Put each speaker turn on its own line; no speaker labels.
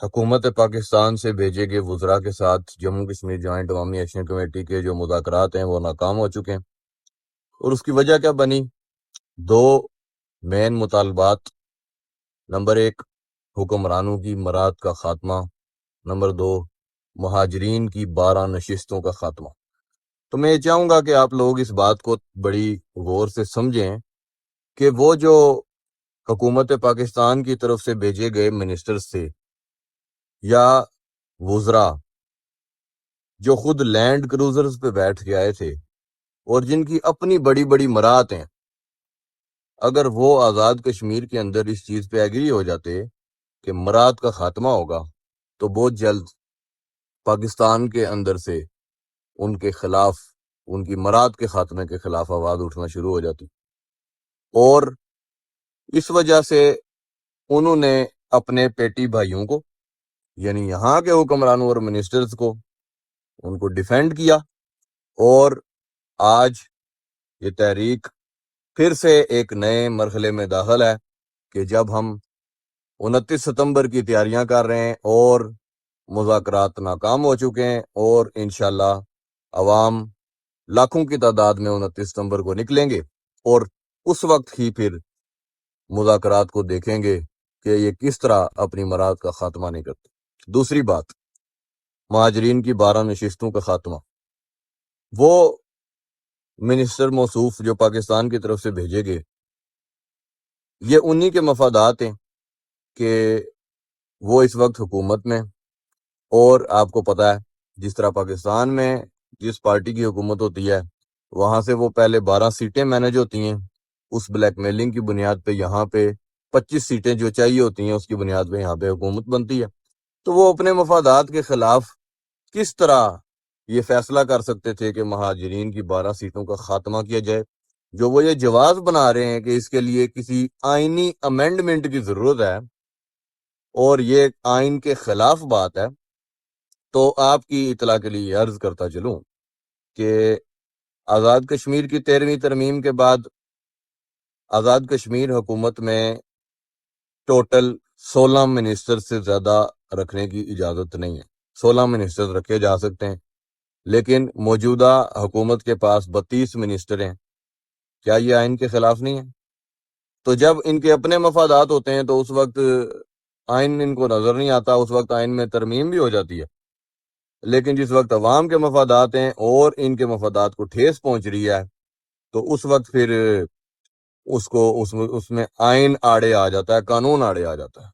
حکومت پاکستان سے بھیجے گئے وزراء کے ساتھ جموں کشمیر جوائنٹ عوامی ایکشن کمیٹی کے جو مذاکرات ہیں وہ ناکام ہو چکے ہیں، اور اس کی وجہ کیا بنی؟ دو مین مطالبات: نمبر 1 حکمرانوں کی مراد کا خاتمہ، نمبر 2 مہاجرین کی 12 نشستوں کا خاتمہ۔ تو میں یہ چاہوں گا کہ آپ لوگ اس بات کو بڑی غور سے سمجھیں کہ وہ جو حکومت پاکستان کی طرف سے بھیجے گئے منسٹرز تھے یا وزراء جو خود لینڈ کروزرز پہ بیٹھ کے آئے تھے اور جن کی اپنی بڑی بڑی مراد ہیں، اگر وہ آزاد کشمیر کے اندر اس چیز پہ ایگری ہو جاتے کہ مراد کا خاتمہ ہوگا تو بہت جلد پاکستان کے اندر سے ان کے خلاف، ان کی مراد کے خاتمے کے خلاف آواز اٹھنا شروع ہو جاتی، اور اس وجہ سے انہوں نے اپنے پیٹی بھائیوں کو، یعنی یہاں کے حکمرانوں اور منسٹرز کو، ان کو ڈیفینڈ کیا، اور آج یہ تحریک پھر سے ایک نئے مرحلے میں داخل ہے کہ جب ہم 29 ستمبر کی تیاریاں کر رہے ہیں اور مذاکرات ناکام ہو چکے ہیں، اور انشاءاللہ عوام لاکھوں کی تعداد میں 29 ستمبر کو نکلیں گے، اور اس وقت ہی پھر مذاکرات کو دیکھیں گے کہ یہ کس طرح اپنی مراد کا خاتمہ نہیں کرتے۔ دوسری بات، مہاجرین کی 12 نشستوں کا خاتمہ۔ وہ منسٹر موصوف جو پاکستان کی طرف سے بھیجے گئے، یہ انہی کے مفادات ہیں کہ وہ اس وقت حکومت میں، اور آپ کو پتہ ہے جس طرح پاکستان میں جس پارٹی کی حکومت ہوتی ہے وہاں سے وہ پہلے 12 سیٹیں مینج ہوتی ہیں، اس بلیک میلنگ کی بنیاد پہ یہاں پہ 25 سیٹیں جو چاہیے ہوتی ہیں اس کی بنیاد پہ یہاں پہ حکومت بنتی ہے۔ تو وہ اپنے مفادات کے خلاف کس طرح یہ فیصلہ کر سکتے تھے کہ مہاجرین کی 12 سیٹوں کا خاتمہ کیا جائے، جو وہ یہ جواز بنا رہے ہیں کہ اس کے لیے کسی آئینی امینڈمنٹ کی ضرورت ہے، اور یہ آئین کے خلاف بات ہے۔ تو آپ کی اطلاع کے لیے عرض کرتا چلوں کہ آزاد کشمیر کی 13ویں ترمیم کے بعد آزاد کشمیر حکومت میں ٹوٹل 16 منسٹر سے زیادہ رکھنے کی اجازت نہیں ہے۔ 16 منسٹر رکھے جا سکتے ہیں، لیکن موجودہ حکومت کے پاس 32 منسٹر ہیں۔ کیا یہ آئین کے خلاف نہیں ہے؟ تو جب ان کے اپنے مفادات ہوتے ہیں تو اس وقت آئین ان کو نظر نہیں آتا، اس وقت آئین میں ترمیم بھی ہو جاتی ہے، لیکن جس وقت عوام کے مفادات ہیں اور ان کے مفادات کو ٹھیس پہنچ رہی ہے تو اس وقت پھر اس میں آئین آڑے آ جاتا ہے، قانون آڑے آ جاتا ہے۔